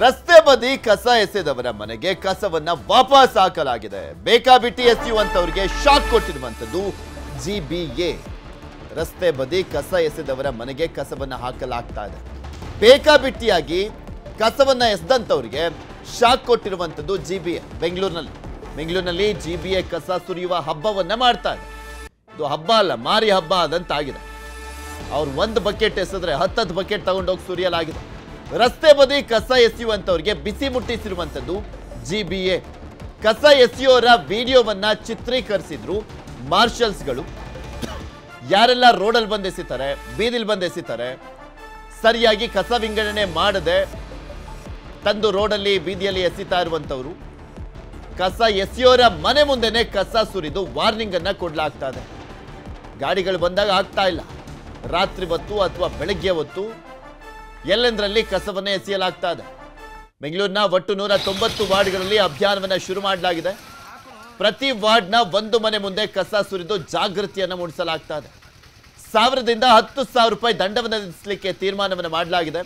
ರಸ್ತೆ ಬದಿ ಕಸ ಎಸೆದವರ ಮನೆಗೆ ಕಸವನ್ನ ವಾಪಸ್ ಹಾಕಲಾಗಿದೆ. ಬೇಕಾಬಿಟ್ಟಿ ಎಸೆಯುವಂತವರಿಗೆ ಶಾಕ್ ಕೊಟ್ಟಿರುವಂತದ್ದು ಜಿಬಿಎ. ರಸ್ತೆ ಬದಿ ಕಸ ಎಸೆದವರ ಮನೆಗೆ ಕಸವನ್ನ ಹಾಕಲಾಗ್ತಾ ಇದೆ. ಬೇಕಾಬಿಟ್ಟಿಯಾಗಿ ಕಸವನ್ನ ಎಸೆದಂತವರಿಗೆ ಶಾಕ್ ಕೊಟ್ಟಿರುವಂತದ್ದು ಜಿಬಿಎ. ಬೆಂಗಳೂರಿನಲ್ಲಿ ಜಿಬಿಎ ಕಸ ಸುರಿಯುವ ಹಬ್ಬವನ್ನ ಮಾಡ್ತಾ ಇದೆ. ಇದು ಹಬ್ಬ ಅಲ್ಲ, ಮಾರಿ ಹಬ್ಬ ಆದಂತಾಗಿದೆ. ಅವ್ರು ಒಂದು ಬಕೆಟ್ ಎಸೆದ್ರೆ 10 ಬಕೆಟ್ ತಗೊಂಡೋಗಿ ಸುರಿಯಲಾಗಿದೆ. ರಸ್ತೆ ಬದಿ ಕಸ ಎಸೆಯುವಂತವರಿಗೆ ಬಿಸಿ ಮುಟ್ಟಿಸಿರುವಂತದ್ದು ಜಿಬಿಎ. ಕಸ ಎಸೆಯೋರ ವಿಡಿಯೋವನ್ನ ಚಿತ್ರೀಕರಿಸಿದ್ರು ಮಾರ್ಷಲ್ಸ್ಗಳು. ಯಾರೆಲ್ಲ ರೋಡಲ್ಲಿ ಬಂದು ಎಸಿತಾರೆ, ಬೀದಿಲ್ ಬಂದು ಎಸಿತಾರೆ, ಸರಿಯಾಗಿ ಕಸ ವಿಂಗಡಣೆ ಮಾಡದೆ ತಂದು ರೋಡಲ್ಲಿ ಬೀದಿಯಲ್ಲಿ ಎಸಿತಾ ಇರುವಂತವರು, ಕಸ ಎಸೆಯೋರ ಮನೆ ಮುಂದೆನೆ ಕಸ ಸುರಿದು ವಾರ್ನಿಂಗ್ ಅನ್ನ ಕೊಡ್ಲಾಗ್ತಾ ಇದೆ. ಗಾಡಿಗಳು ಬಂದಾಗ ಆಗ್ತಾ ಇಲ್ಲ. ರಾತ್ರಿ ಹೊತ್ತು ಅಥವಾ ಬೆಳಗ್ಗೆ ಹೊತ್ತು ಎಲ್ಲೆಂದರಲ್ಲಿ ಕಸವನ್ನ ಎಸೆಯಲಾಗ್ತಾ ಇದೆ. ಬೆಂಗಳೂರಿನ ಒಟ್ಟು 190 ವಾರ್ಡ್ಗಳಲ್ಲಿ ಅಭಿಯಾನವನ್ನ ಶುರು ಮಾಡಲಾಗಿದೆ. ಪ್ರತಿ ವಾರ್ಡ್ನ ಒಂದು ಮನೆ ಮುಂದೆ ಕಸ ಸುರಿದು ಜಾಗೃತಿಯನ್ನು ಮೂಡಿಸಲಾಗ್ತಾ ಇದೆ. 1000ದಿಂದ 10,000 ರೂಪಾಯಿ ದಂಡವನ್ನು ವಿಧಿಸಲಿಕ್ಕೆ ತೀರ್ಮಾನವನ್ನು ಮಾಡಲಾಗಿದೆ.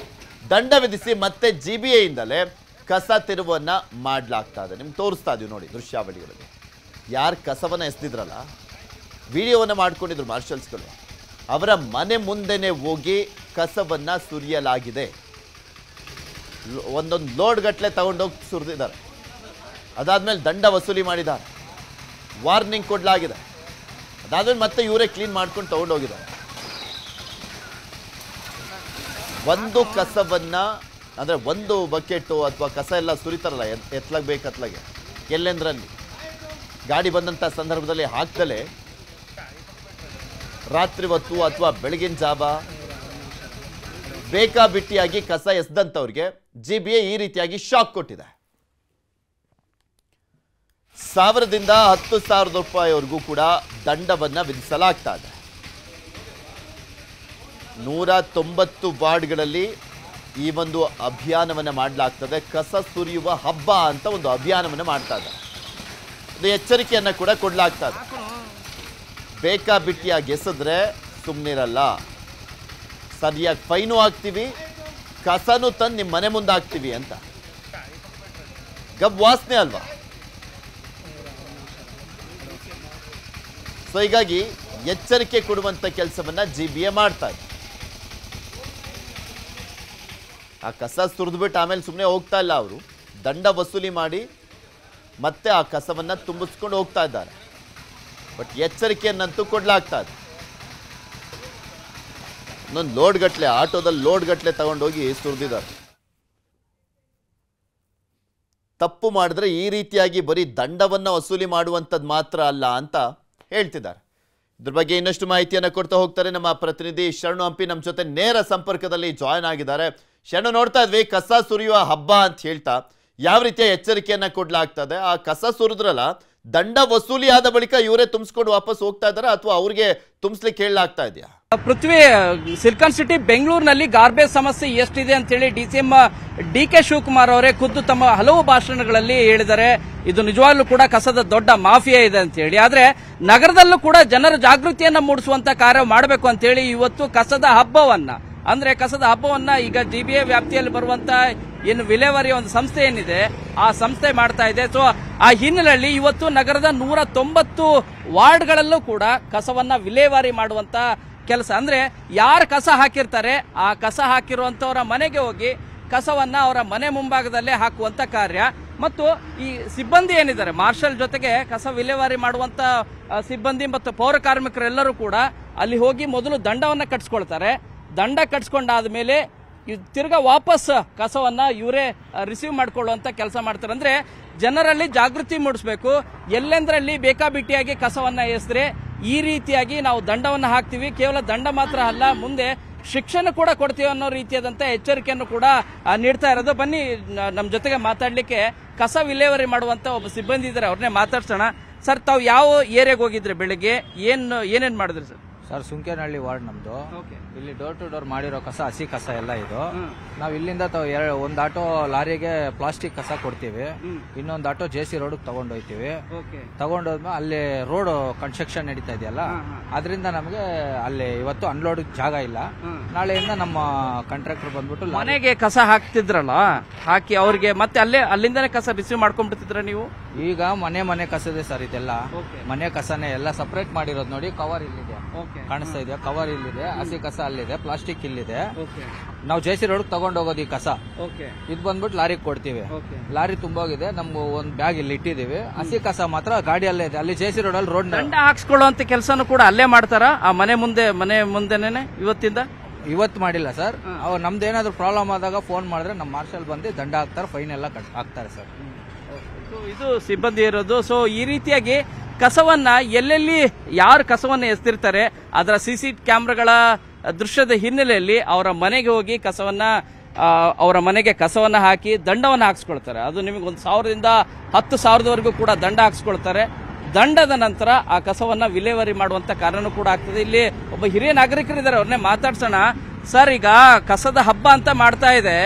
ದಂಡ ವಿಧಿಸಿ ಮತ್ತೆ ಜಿಬಿಎಯಿಂದಲೇ ಕಸ ತೆರವನ್ನ ಮಾಡಲಾಗ್ತಾ ಇದೆ. ನಿಮ್ಗೆ ತೋರಿಸ್ತಾ ಇದೀವಿ ನೋಡಿ ದೃಶ್ಯಾವಳಿಗಳಲ್ಲಿ. ಯಾರು ಕಸವನ್ನ ಎಸೆದಿದ್ರಲ್ಲ, ವಿಡಿಯೋವನ್ನ ಮಾಡ್ಕೊಂಡಿದ್ರು ಮಾರ್ಷಲ್ಸ್ಗಳು, ಅವರ ಮನೆ ಮುಂದೆನೆ ಹೋಗಿ ಕಸವನ್ನ ಸುರಿಯಲಾಗಿದೆ. ಒಂದೊಂದು ಲೋಡ್ ಗಟ್ಟಲೆ ತಗೊಂಡೋಗಿ ಸುರಿದಿದ್ದಾರೆ. ಅದಾದ್ಮೇಲೆ ದಂಡ ವಸೂಲಿ ಮಾಡಿದ್ದಾರೆ, ವಾರ್ನಿಂಗ್ ಕೊಡಲಾಗಿದೆ. ಅದಾದ್ಮೇಲೆ ಮತ್ತೆ ಇವರೇ ಕ್ಲೀನ್ ಮಾಡ್ಕೊಂಡು ತಗೊಂಡೋಗಿದ್ದಾರೆ. ಒಂದು ಕಸವನ್ನ ಅಂದ್ರೆ ಒಂದು ಬಕೆಟು ಅಥವಾ ಕಸ ಎಲ್ಲ ಸುರಿತಾರಲ್ಲ ಎತ್ಲಾಗ ಬೇಕತ್ಲಾಗೆ ಎಲ್ಲೆಂದ್ರಲ್ಲಿ ಗಾಡಿ ಬಂದಂಥ ಸಂದರ್ಭದಲ್ಲಿ ಹಾಕ್ದಲೇ ರಾತ್ರಿ ಹೊತ್ತು ಅಥವಾ ಬೆಳಗಿನ ಜಾವ ಬೇಕಾಬಿಟ್ಟಿಯಾಗಿ ಕಸ ಎಸೆದಂತವ್ರಿಗೆ ಜಿಬಿಎ ಈ ರೀತಿಯಾಗಿ ಶಾಕ್ ಕೊಟ್ಟಿದೆ. 1000ದಿಂದ 10,000 ರೂಪಾಯಿವರೆಗೂ ಕೂಡ ದಂಡವನ್ನ ವಿಧಿಸಲಾಗ್ತಾ ಇದೆ. 190 ವಾರ್ಡ್ಗಳಲ್ಲಿ ಈ ಒಂದು ಅಭಿಯಾನವನ್ನ ಮಾಡಲಾಗ್ತದೆ. ಕಸ ಸುರಿಯುವ ಹಬ್ಬ ಅಂತ ಒಂದು ಅಭಿಯಾನವನ್ನ ಮಾಡ್ತಾ ಇದ್ದಾರೆ. ಇದು ಎಚ್ಚರಿಕೆಯನ್ನ ಕೂಡ ಕೊಡಲಾಗ್ತಾ ಇದೆ. ಬೇಕಾಬಿಟ್ಟಿಯಾಗಿ ಎಸೆದ್ರೆ ಸುಮ್ಮನಿರಲ್ಲ, ಸರಿಯಾಗಿ ಫೈನು ಹಾಕ್ತೀವಿ, ಕಸನೂ ತಂದು ನಿಮ್ಮ ಮನೆ ಮುಂದೆ ಹಾಕ್ತೀವಿ ಅಂತ. ಗಬ್ ವಾಸನೆ ಅಲ್ವಾ? ಸೊ ಹೀಗಾಗಿ ಎಚ್ಚರಿಕೆ ಕೊಡುವಂತ ಕೆಲಸವನ್ನ ಜಿಬಿಎ ಮಾಡ್ತಾ ಇದೆ. ಆ ಕಸ ಸುರಿದ್ಬಿಟ್ಟು ಆಮೇಲೆ ಸುಮ್ಮನೆ ಹೋಗ್ತಾ ಇಲ್ಲ. ಅವರು ದಂಡ ವಸೂಲಿ ಮಾಡಿ ಮತ್ತೆ ಆ ಕಸವನ್ನ ತುಂಬಿಸ್ಕೊಂಡು ಹೋಗ್ತಾ ಇದ್ದಾರೆ. ಬಟ್ ಎಚ್ಚರಿಕೆಯನ್ನಂತೂ ಕೊಡ್ಲಾಗ್ತಾ ಇದೆ. ಇನ್ನೊಂದು ಲೋಡ್ ಗಟ್ಲೆ, ಆಟೋದಲ್ಲಿ ಲೋಡ್ ಗಟ್ಲೆ ತಗೊಂಡೋಗಿ ಸುರಿದಿದ್ದಾರೆ. ತಪ್ಪು ಮಾಡಿದ್ರೆ ಈ ರೀತಿಯಾಗಿ ಬರೀ ದಂಡವನ್ನ ವಸೂಲಿ ಮಾಡುವಂಥದ್ದು ಮಾತ್ರ ಅಲ್ಲ ಅಂತ ಹೇಳ್ತಿದ್ದಾರೆ. ಇದ್ರ ಬಗ್ಗೆ ಇನ್ನಷ್ಟು ಮಾಹಿತಿಯನ್ನು ಕೊಡ್ತಾ ಹೋಗ್ತಾರೆ ನಮ್ಮ ಪ್ರತಿನಿಧಿ ಶರಣು ಹಂಪಿ. ನಮ್ಮ ಜೊತೆ ನೇರ ಸಂಪರ್ಕದಲ್ಲಿ ಜಾಯ್ನ್ ಆಗಿದ್ದಾರೆ. ಶರಣು, ನೋಡ್ತಾ ಇದ್ವಿ ಕಸ ಸುರಿಯುವ ಹಬ್ಬ ಅಂತ ಹೇಳ್ತಾ ಯಾವ ರೀತಿಯ ಎಚ್ಚರಿಕೆಯನ್ನ ಕೊಡ್ಲಾಗ್ತದೆ? ಆ ಕಸ ಸುರಿದ್ರಲ್ಲ, ದಂಡ ವಸೂಲಿ ಆದ ಬಳಿಕ ಇವರೇ ತುಂಬಿಸ್ಕೊಂಡು ವಾಪಸ್ ಹೋಗ್ತಾ ಇದಾರ ಅಥವಾ ಅವ್ರಿಗೆ ತುಂಬಿಸ್ಲಿಕ್ಕೆ ಹೇಳಲಾಗ್ತಾ ಇದೆಯಾ? ಪೃಥ್ವಿ, ಸಿಲಿಕಾನ್ ಸಿಟಿ ಬೆಂಗಳೂರಿನಲ್ಲಿ ಗಾರ್ಬೇಜ್ ಸಮಸ್ಯೆ ಎಷ್ಟಿದೆ ಅಂತ ಹೇಳಿ ಡಿಸಿಎಂ ಡಿಕೆ ಶಿವಕುಮಾರ್ ಅವರೇ ಖುದ್ದು ತಮ್ಮ ಹಲವು ಭಾಷಣಗಳಲ್ಲಿ ಹೇಳಿದ್ದಾರೆ. ಇದು ನಿಜವಾಗ್ಲೂ ಕೂಡ ಕಸದ ದೊಡ್ಡ ಮಾಫಿಯಾ ಇದೆ ಅಂತ ಹೇಳಿ. ಆದ್ರೆ ನಗರದಲ್ಲೂ ಕೂಡ ಜನರ ಜಾಗೃತಿಯನ್ನ ಮೂಡಿಸುವಂತ ಕಾರ್ಯ ಮಾಡಬೇಕು ಅಂತ ಹೇಳಿ ಇವತ್ತು ಕಸದ ಹಬ್ಬವನ್ನ ಈಗ ಜಿಬಿಎ ವ್ಯಾಪ್ತಿಯಲ್ಲಿ ಬರುವಂತ ಏನು ವಿಲೇವಾರಿ ಒಂದು ಸಂಸ್ಥೆ ಏನಿದೆ ಆ ಸಂಸ್ಥೆ ಮಾಡ್ತಾ ಇದೆ. ಸೊ ಆ ಹಿನ್ನೆಲೆಯಲ್ಲಿ ಇವತ್ತು ನಗರದ 190 ವಾರ್ಡ್ಗಳಲ್ಲೂ ಕೂಡ ಕಸವನ್ನ ವಿಲೇವಾರಿ ಮಾಡುವಂತ ಕೆಲಸ, ಅಂದ್ರೆ ಯಾರು ಕಸ ಹಾಕಿರ್ತಾರೆ ಆ ಕಸ ಹಾಕಿರುವಂತವರ ಮನೆಗೆ ಹೋಗಿ ಕಸವನ್ನ ಅವರ ಮನೆ ಮುಂಭಾಗದಲ್ಲೇ ಹಾಕುವಂತ ಕಾರ್ಯ. ಮತ್ತು ಈ ಸಿಬ್ಬಂದಿ ಏನಿದ್ದಾರೆ ಮಾರ್ಷಲ್ ಜೊತೆಗೆ ಕಸ ವಿಲೇವಾರಿ ಮಾಡುವಂತ ಸಿಬ್ಬಂದಿ ಮತ್ತು ಪೌರ ಕಾರ್ಮಿಕರೆಲ್ಲರೂ ಕೂಡ ಅಲ್ಲಿ ಹೋಗಿ ಮೊದಲು ದಂಡವನ್ನ ಕಟ್ಸ್ಕೊಳ್ತಾರೆ. ದಂಡ ಕಟ್ಸ್ಕೊಂಡಾದ ಮೇಲೆ ತಿರ್ಗಾ ವಾಪಸ್ ಕಸವನ್ನ ಇವರೇ ರಿಸೀವ್ ಮಾಡ್ಕೊಳ್ಳುವಂತ ಕೆಲಸ ಮಾಡ್ತಾರೆ. ಅಂದ್ರೆ ಜನರಲ್ಲಿ ಜಾಗೃತಿ ಮೂಡಿಸಬೇಕು. ಎಲ್ಲೆಂದ್ರಲ್ಲಿ ಬೇಕಾಬಿಟ್ಟಿಯಾಗಿ ಕಸವನ್ನ ಎಸೆದ್ರೆ ಈ ರೀತಿಯಾಗಿ ನಾವು ದಂಡವನ್ನ ಹಾಕ್ತಿವಿ, ಕೇವಲ ದಂಡ ಮಾತ್ರ ಅಲ್ಲ, ಮುಂದೆ ಶಿಕ್ಷಣ ಕೂಡ ಕೊಡ್ತೀವಿ ಅನ್ನೋ ರೀತಿಯಾದಂತ ಎಚ್ಚರಿಕೆಯನ್ನು ಕೂಡ ನೀಡ್ತಾ ಇರೋದು. ಬನ್ನಿ, ನಮ್ಮ ಜೊತೆಗೆ ಮಾತಾಡ್ಲಿಕ್ಕೆ ಕಸ ವಿಲೇವಾರಿ ಮಾಡುವಂತ ಒಬ್ಬ ಸಿಬ್ಬಂದಿ ಇದ್ದಾರೆ, ಅವ್ರನ್ನೇ ಮಾತಾಡ್ಸೋಣ. ಸರ್, ತಾವು ಯಾವ ಏರಿಯಾಗೆ ಹೋಗಿದ್ರಿ? ಬೆಳಿಗ್ಗೆ ಏನೇನ್ ಮಾಡಿದ್ರಿ ಸರ್? ಸರ್ ಸುಂಕೇನಹಳ್ಳಿ ವಾರ್ಡ್ ನಮ್ದು. ಇಲ್ಲಿ ಡೋರ್ ಟು ಡೋರ್ ಮಾಡಿರೋ ಕಸ ಹಸಿ ಕಸ ಎಲ್ಲ ಇದು. ನಾವು ಇಲ್ಲಿಂದ ಒಂದ್ ಆಟೋ ಲಾರಿಗೆ ಪ್ಲಾಸ್ಟಿಕ್ ಕಸ ಕೊಡ್ತೀವಿ, ಇನ್ನೊಂದು ಆಟೋ JC ರೋಡ್ ತಗೊಂಡೋಗ್ತೀವಿ. ತಗೊಂಡೋದ್ಮೇಲೆ ಅಲ್ಲಿ ರೋಡ್ ಕನ್ಸ್ಟ್ರಕ್ಷನ್ ನಡೀತಾ ಇದೆಯಲ್ಲ, ಅದರಿಂದ ನಮಗೆ ಅಲ್ಲಿ ಇವತ್ತು ಅನ್ಲೋಡ್ ಜಾಗ ಇಲ್ಲ. ನಾಳೆಯಿಂದ ನಮ್ಮ ಕಾಂಟ್ರಾಕ್ಟರ್ ಬಂದ್ಬಿಟ್ಟು ಮನೆಗೆ ಕಸ ಹಾಕ್ತಿದ್ರಲ್ಲ, ಹಾಕಿ ಅವ್ರಿಗೆ ಮತ್ತೆ ಅಲ್ಲಿಂದಾನೆ ಕಸ ರಿಸೀವ್ ಮಾಡ್ಕೊಂಡ್ಬಿಡ್ತಿದ್ರ ನೀವು? ಈಗ ಮನೆ ಕಸದೆ ಸರ್ ಇದೆಲ್ಲ. ಮನೆ ಕಸನೇ ಎಲ್ಲ ಸಪರೇಟ್ ಮಾಡಿರೋದು ನೋಡಿ. ಕವರ್ ಇಲ್ಲಿದೆ ಕಾಣಿಸ್ತಾ ಇದೆಯಾ? ಕವರ್ ಇಲ್ಲಿದೆ, ಹಸಿ ಕಸ ಅಲ್ಲಿದೆ, ಪ್ಲಾಸ್ಟಿಕ್ ಇಲ್ಲಿದೆ. ನಾವು JC ರೋಡ್ ತಗೊಂಡೋಗೋದು ಈ ಕಸ. ಇದು ಬಂದ್ಬಿಟ್ಟು ಲಾರಿಗೆ ಕೊಡ್ತೀವಿ. ಲಾರಿ ತುಂಬೋಗಿದೆ, ನಮ್ಗೆ ಒಂದ್ ಬ್ಯಾಗ್ ಇಲ್ಲಿ ಇಟ್ಟಿದೀವಿ. ಹಸಿ ಕಸ ಮಾತ್ರ ಗಾಡಿಯಲ್ಲೇ ಇದೆ. ಅಲ್ಲಿ JC ರೋಡ್ ಅಲ್ಲಿ ರೋಡ್ ದಂಡ ಹಾಕ್ಸ್ಕೊಳ್ಳುವಂತ ಕೆಲಸನೂ ಕೂಡ ಅಲ್ಲೇ ಮಾಡ್ತಾರ? ಆ ಮನೆ ಮುಂದೆನೆ ಇವತ್ತು ಮಾಡಿಲ್ಲ ಸರ್. ಅವ್ರು ನಮ್ದೇನಾದ್ರು ಪ್ರಾಬ್ಲಮ್ ಆದಾಗ ಫೋನ್ ಮಾಡಿದ್ರೆ ನಮ್ಮ ಮಾರ್ಷಲ್ ಬಂದು ದಂಡ ಹಾಕ್ತಾರೆ, ಫೈನ್ ಎಲ್ಲ ಹಾಕ್ತಾರೆ ಸರ್. ಇದು ಸಿಬ್ಬಂದಿ ಇರೋದು. ಸೊ ಈ ರೀತಿಯಾಗಿ ಕಸವನ್ನ ಎಲ್ಲೆಲ್ಲಿ ಯಾರು ಕಸವನ್ನ ಎಸ್ತಿರ್ತಾರೆ ಅದರ CC ಕ್ಯಾಮ್ರಾಗಳ ದೃಶ್ಯದ ಹಿನ್ನೆಲೆಯಲ್ಲಿ ಅವರ ಮನೆಗೆ ಹೋಗಿ ಅವರ ಮನೆಗೆ ಕಸವನ್ನ ಹಾಕಿ ದಂಡವನ್ನ ಹಾಕ್ಸ್ಕೊಳ್ತಾರೆ. ಅದು ನಿಮಗೆ 1,000 ದಿಂದ 10,000 ಕೂಡ ದಂಡ ಹಾಕ್ಸ್ಕೊಳ್ತಾರೆ. ದಂಡದ ನಂತರ ಆ ಕಸವನ್ನ ವಿಲೇವಾರಿ ಮಾಡುವಂತ ಕಾರಣನೂ ಕೂಡ ಆಗ್ತದೆ. ಇಲ್ಲಿ ಒಬ್ಬ ಹಿರಿಯ ನಾಗರಿಕರಿದ್ದಾರೆ, ಅವ್ರನ್ನೇ ಮಾತಾಡ್ಸೋಣ. ಸರ್, ಈಗ ಕಸದ ಹಬ್ಬ ಅಂತ ಮಾಡ್ತಾ ಇದೆ.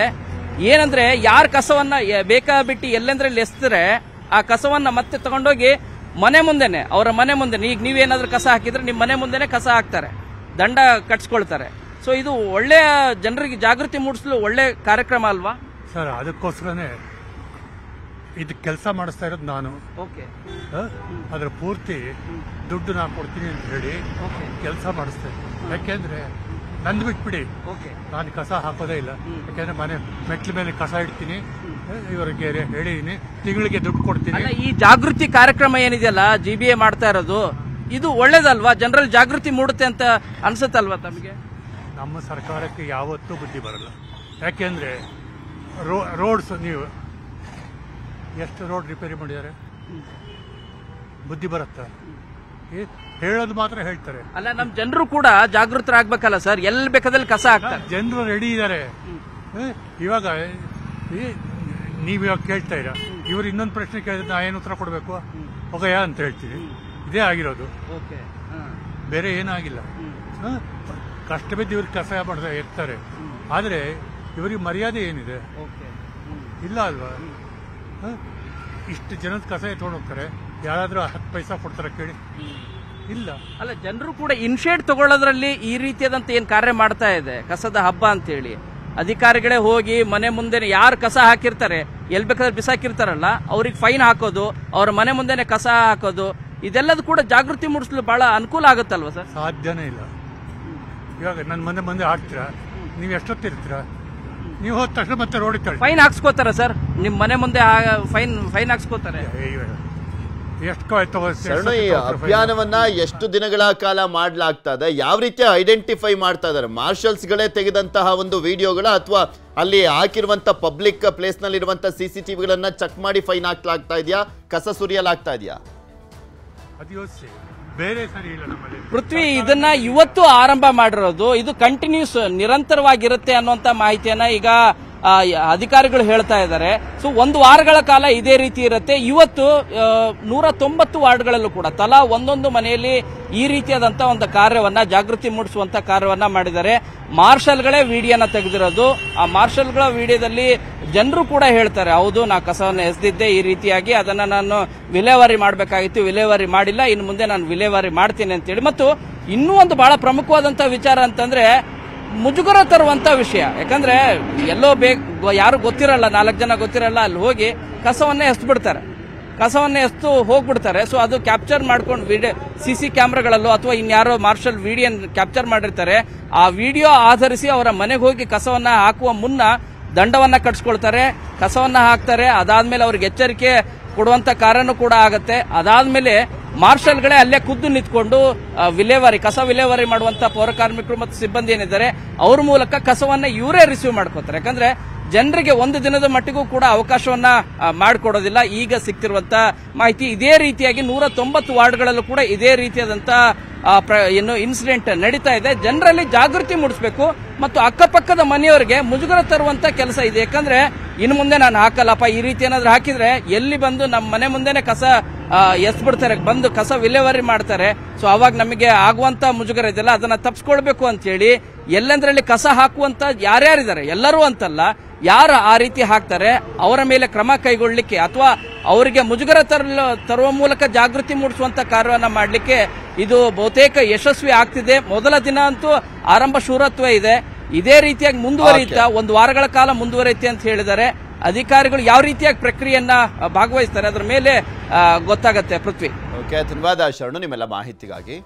ಏನಂದ್ರೆ ಯಾರು ಕಸವನ್ನ ಬೇಕಾಬಿಟ್ಟು ಎಲ್ಲೆಂದ್ರಲ್ಲಿ ಎಸ್ತಾರೆ ಆ ಕಸವನ್ನ ಮತ್ತೆ ತಗೊಂಡೋಗಿ ಅವರ ಮನೆ ಮುಂದೆನೆ ಈಗ ನೀವೇನಾದ್ರೂ ಕಸ ಹಾಕಿದ್ರೆ ನಿಮ್ಮ ಮನೆ ಮುಂದೆನೆ ಕಸ ಹಾಕ್ತಾರೆ, ದಂಡ ಕಟ್ಸ್ಕೊಳ್ತಾರೆ. ಸೊ ಇದು ಒಳ್ಳೆಯ ಜನರಿಗೆ ಜಾಗೃತಿ ಮೂಡಿಸಲು ಒಳ್ಳೆ ಕಾರ್ಯಕ್ರಮ ಅಲ್ವಾ ಸರ್? ಅದಕ್ಕೋಸ್ಕರನೇ ಇದು ಕೆಲಸ ಮಾಡಿಸ್ತಾ ಇರೋದು ನಾನು. ಅದ್ರ ಪೂರ್ತಿ ದುಡ್ಡು ನಾನು ಕೊಡ್ತೀನಿ ಅಂತ ಹೇಳಿ ಕೆಲಸ ಮಾಡಿಸ್ತಾ ಇದ್ದೀನಿ. ಯಾಕೆಂದ್ರೆ ನಂದು ಬಿಟ್ಬಿಡಿ, ನಾನು ಕಸ ಹಾಕೋದೇ ಇಲ್ಲ. ಯಾಕೆಂದ್ರೆ ಮನೆ ಮೆಟ್ಲ ಮೇಲೆ ಕಸ ಇಡ್ತೀನಿ, ಇವರಿಗೆ ಹೇಳಿದೀನಿ, ತಿಂಗಳಿಗೆ ದುಡ್ಡು ಕೊಡ್ತೀನಿ. ಈ ಜಾಗೃತಿ ಕಾರ್ಯಕ್ರಮ ಏನಿದೆಯಲ್ಲ GBA ಮಾಡ್ತಾ ಇರೋದು, ಇದು ಒಳ್ಳೇದಲ್ವಾ? ಜನರಲ್ಲಿ ಜಾಗೃತಿ ಮೂಡುತ್ತೆ ಅಂತ ಅನ್ಸುತ್ತಲ್ವಾ ತಮಗೆ? ನಮ್ಮ ಸರ್ಕಾರಕ್ಕೆ ಯಾವತ್ತೂ ಬುದ್ಧಿ ಬರಲ್ಲ. ಯಾಕೆಂದ್ರೆ ರೋಡ್ಸ್ ನೀವು ಎಷ್ಟು ರೋಡ್ ರಿಪೇರಿ ಮಾಡಿದ್ದಾರೆ, ಬುದ್ಧಿ ಬರುತ್ತಾ? ಹೇಳೋದು ಮಾತ್ರ ಹೇಳ್ತಾರೆ. ಅಲ್ಲ, ನಮ್ ಜನರು ಕೂಡ ಜಾಗೃತರಾಗಬೇಕಲ್ಲ ಸರ್? ಎಲ್ಲಿ ಬೇಕಾದಲ್ಲಿ ಕಸ ಹಾಕ್ತಾರೆ. ಜನರು ರೆಡಿ ಇದ್ದಾರೆ. ಇವಾಗ ನೀವಿವಾಗ ಕೇಳ್ತಾ ಇರ, ಇವ್ರು ಇನ್ನೊಂದು ಪ್ರಶ್ನೆ ಕೇಳಿದ್ರೆ ನಾ ಏನು ಉತ್ತರ ಕೊಡಬೇಕು? ಹೋಗಯ್ಯ ಅಂತ ಹೇಳ್ತೀನಿ. ಇದೇ ಆಗಿರೋದು, ಬೇರೆ ಏನಾಗಿಲ್ಲ. ಕಷ್ಟ ಬಿದ್ದು ಇವ್ರಿಗೆ ಕಸ ಮಾಡ್ತಾ ಇರ್ತಾರೆ. ಆದ್ರೆ ಇವರಿಗೆ ಮರ್ಯಾದೆ ಏನಿದೆ? ಇಲ್ಲ ಅಲ್ವಾ? ಇಷ್ಟು ಜನದ ಕಸ ಎತ್ಕೊಂಡು ಹೋಗ್ತಾರೆ, ಯಾರಾದ್ರೂ 10 ಪೈಸಾ ಕೊಡ್ತಾರ ಕೇಳಿ? ಇಲ್ಲ. ಅಲ್ಲ, ಜನರು ಕೂಡ ಇನ್ಶೇಟ್ ತಗೊಳ್ಳೋದ್ರಲ್ಲಿ ಈ ರೀತಿಯಾದಂತ ಏನ್ ಕಾರ್ಯ ಮಾಡ್ತಾ ಇದೆ ಕಸದ ಹಬ್ಬ ಅಂತ ಹೇಳಿ ಅಧಿಕಾರಿಗಳೇ ಹೋಗಿ ಮನೆ ಮುಂದೆ ಯಾರು ಕಸ ಹಾಕಿರ್ತಾರೆ, ಎಲ್ಲಿ ಬೇಕಾದ್ರೆ ಬಿಸಾಕಿರ್ತಾರಲ್ಲ, ಅವ್ರಿಗೆ ಫೈನ್ ಹಾಕೋದು, ಅವ್ರ ಮನೆ ಮುಂದೆನೆ ಕಸ ಹಾಕೋದು, ಇದೆಲ್ಲದು ಕೂಡ ಜಾಗೃತಿ ಮೂಡಿಸಲು ಬಹಳ ಅನುಕೂಲ ಆಗುತ್ತಲ್ವಾ ಸರ್? ಸಾಧ್ಯನೇ ಇಲ್ಲ. ಇವಾಗ ನನ್ನ ಮುಂದೆ ಹಾಕ್ತೀರಾ, ನೀವು ಎಷ್ಟೊತ್ತಿರ್ತೀರಾ? ನೀವು ಹೋದ ತಕ್ಷಣ ಮತ್ತೆ ರೋಡ್ ಫೈನ್ ಹಾಕ್ಸ್ಕೋತಾರ ಸರ್? ನಿಮ್ ಮನೆ ಮುಂದೆ ಫೈನ್ ಹಾಕ್ಸ್ಕೋತಾರೆ? ಈ ಅಭಿಯಾನವನ್ನ ಎಷ್ಟು ದಿನಗಳ ಕಾಲ ಮಾಡಲಾಗ್ತದೆ? ಯಾವ ರೀತಿ ಐಡೆಂಟಿಫೈ ಮಾಡ್ತಾ ಇದಾರೆ? ಮಾರ್ಷಲ್ಸ್ ಗಳೇ ತೆಗೆದಂತಹ ಒಂದು ವಿಡಿಯೋಗಳ ಅಥವಾ ಅಲ್ಲಿ ಹಾಕಿರುವಂತ ಪಬ್ಲಿಕ್ ಪ್ಲೇಸ್ ನಲ್ಲಿ ಇರುವಂತ CCTVಗಳನ್ನ ಚೆಕ್ ಮಾಡಿ ಫೈನ್ ಹಾಕ್ಲಾಗ್ತಾ ಇದೆಯಾ, ಕಸ ಸುರಿಯಲಾಗ್ತಾ ಇದೆಯಾ? ಪೃಥ್ವಿ, ಇದನ್ನ ಇವತ್ತು ಆರಂಭ ಮಾಡಿರೋದು, ಇದು ಕಂಟಿನ್ಯೂಸ್ ನಿರಂತರವಾಗಿರುತ್ತೆ ಅನ್ನುವಂತ ಮಾಹಿತಿಯನ್ನ ಈಗ ಅಧಿಕಾರಿಗಳು ಹೇಳ್ತಾ ಇದ್ದಾರೆ. ಸೊ 1 ವಾರಗಳ ಕಾಲ ಇದೇ ರೀತಿ ಇರುತ್ತೆ. ಇವತ್ತು 190 ವಾರ್ಡ್ಗಳಲ್ಲೂ ಕೂಡ ತಲಾ ಒಂದೊಂದು ಮನೆಯಲ್ಲಿ ಈ ರೀತಿಯಾದಂತ ಒಂದು ಕಾರ್ಯವನ್ನ, ಜಾಗೃತಿ ಮೂಡಿಸುವಂತ ಕಾರ್ಯವನ್ನ ಮಾಡಿದ್ದಾರೆ. ಮಾರ್ಷಲ್ಗಳೇ ವಿಡಿಯೋನ ತೆಗೆದಿರೋದು. ಆ ಮಾರ್ಷಲ್ಗಳ ವಿಡಿಯೋದಲ್ಲಿ ಜನರು ಕೂಡ ಹೇಳ್ತಾರೆ, ಹೌದು, ನಾ ಕಸವನ್ನು ಎಸೆದಿದ್ದೆ, ಈ ರೀತಿಯಾಗಿ ಅದನ್ನ ನಾನು ವಿಲೇವಾರಿ ಮಾಡಬೇಕಾಗಿತ್ತು, ವಿಲೇವಾರಿ ಮಾಡಿಲ್ಲ, ಇನ್ನು ಮುಂದೆ ನಾನು ವಿಲೇವಾರಿ ಮಾಡ್ತೀನಿ ಅಂತೇಳಿ. ಮತ್ತು ಇನ್ನೂ ಒಂದು ಬಹಳ ಪ್ರಮುಖವಾದಂತ ವಿಚಾರ ಅಂತಂದ್ರೆ ಮುಜುಗರ ತರುವಂತ ವಿಷಯ. ಯಾಕಂದ್ರೆ ಎಲ್ಲೋ ಯಾರು ಗೊತ್ತಿರಲ್ಲ, 4 ಜನ ಗೊತ್ತಿರಲ್ಲ, ಅಲ್ಲಿ ಹೋಗಿ ಕಸವನ್ನೇ ಎಸ್ತು ಹೋಗ್ಬಿಡ್ತಾರೆ. ಸೊ ಅದು ಕ್ಯಾಪ್ಚರ್ ಮಾಡ್ಕೊಂಡು CC ಕ್ಯಾಮ್ರಾಗಳಲ್ಲೋ ಅಥವಾ ಇನ್ಯಾರೋ ಮಾರ್ಷಲ್ ವಿಡಿಯೋ ಕ್ಯಾಪ್ಚರ್ ಮಾಡಿರ್ತಾರೆ. ಆ ವಿಡಿಯೋ ಆಧರಿಸಿ ಅವರ ಮನೆಗೆ ಹೋಗಿ ಕಸವನ್ನ ಹಾಕುವ ಮುನ್ನ ದಂಡವನ್ನ ಕಟ್ಸ್ಕೊಳ್ತಾರೆ, ಕಸವನ್ನ ಹಾಕ್ತಾರೆ. ಅದಾದ್ಮೇಲೆ ಅವ್ರಿಗೆ ಎಚ್ಚರಿಕೆ ಕೊಡುವಂತ ಕಾರ್ಯನೂ ಕೂಡ ಆಗತ್ತೆ. ಅದಾದ್ಮೇಲೆ ಮಾರ್ಷಲ್ಗಳೇ ಅಲ್ಲೇ ಖುದ್ದು ನಿಂತ್ಕೊಂಡು ಕಸ ವಿಲೇವಾರಿ ಮಾಡುವಂತ ಪೌರ ಕಾರ್ಮಿಕರು ಮತ್ತು ಸಿಬ್ಬಂದಿ ಏನಿದ್ದಾರೆ ಅವ್ರ ಮೂಲಕ ಕಸವನ್ನ ಇವರೇ ರಿಸೀವ್ ಮಾಡ್ಕೋತಾರೆ. ಯಾಕಂದ್ರೆ ಜನರಿಗೆ ಒಂದು ದಿನದ ಮಟ್ಟಿಗೂ ಕೂಡ ಅವಕಾಶವನ್ನ ಮಾಡಿಕೊಡೋದಿಲ್ಲ. ಈಗ ಸಿಕ್ತಿರುವಂತ ಮಾಹಿತಿ ಇದೇ ರೀತಿಯಾಗಿ 190 ವಾರ್ಡ್ಗಳಲ್ಲೂ ಕೂಡ ಇದೇ ರೀತಿಯಾದಂತ ಇನ್ಸಿಡೆಂಟ್ ನಡೀತಾ ಇದೆ. ಜನರಲ್ಲಿ ಜಾಗೃತಿ ಮೂಡಿಸಬೇಕು ಮತ್ತು ಅಕ್ಕಪಕ್ಕದ ಮನೆಯವರಿಗೆ ಮುಜುಗರ ತರುವಂತ ಕೆಲಸ ಇದೆ. ಯಾಕಂದ್ರೆ ಇನ್ನು ಮುಂದೆ ನಾನು ಹಾಕಲ್ಲಪ್ಪ, ಈ ರೀತಿ ಏನಾದ್ರೂ ಹಾಕಿದ್ರೆ ಎಲ್ಲಿ ಬಂದು ನಮ್ಮ ಮನೆ ಮುಂದೆನೆ ಕಸ ಎಸ್ಬಿಡ್ತಾರೆ, ಬಂದು ಕಸ ವಿಲೇವಾರಿ ಮಾಡ್ತಾರೆ. ಸೊ ಅವಾಗ ನಮಗೆ ಆಗುವಂತ ಮುಜುಗರ ಇದೆಯಲ್ಲ, ಅದನ್ನ ತಪ್ಪಿಸ್ಕೊಳ್ಬೇಕು ಅಂತ ಹೇಳಿ ಎಲ್ಲೆಂದ್ರಲ್ಲಿ ಕಸ ಹಾಕುವಂತ ಯಾರ್ಯಾರಿದ್ದಾರೆ, ಎಲ್ಲರೂ ಅಂತಲ್ಲ, ಯಾರು ಆ ರೀತಿ ಹಾಕ್ತಾರೆ ಅವರ ಮೇಲೆ ಕ್ರಮ ಕೈಗೊಳ್ಳಲಿಕ್ಕೆ ಅಥವಾ ಅವರಿಗೆ ಮುಜುಗರ ತರುವ ಮೂಲಕ ಜಾಗೃತಿ ಮೂಡಿಸುವಂತ ಕಾರ್ಯವನ್ನ ಮಾಡಲಿಕ್ಕೆ ಇದು ಬಹುತೇಕ ಯಶಸ್ವಿ ಆಗ್ತಿದೆ. ಮೊದಲ ದಿನ ಅಂತೂ ಆರಂಭ ಶೂರತ್ವ ಇದೆ. ಇದೇ ರೀತಿಯಾಗಿ ಮುಂದುವರಿಯುತ್ತಾ ಒಂದು ವಾರಗಳ ಕಾಲ ಮುಂದುವರಿಯುತ್ತೆ ಅಂತ ಹೇಳಿದ್ದಾರೆ. ಅಧಿಕಾರಿಗಳು ಯಾವ ರೀತಿಯಾಗಿ ಪ್ರಕ್ರಿಯೆಯನ್ನ ಭಾಗವಹಿಸ್ತಾರೆ ಅದರ ಮೇಲೆ ಗೊತ್ತಾಗತ್ತೆ. ಪೃಥ್ವಿ. ಓಕೆ, ಧನ್ಯವಾದ ಶರಣು ನಿಮ್ಮೆಲ್ಲ ಮಾಹಿತಿಗಾಗಿ.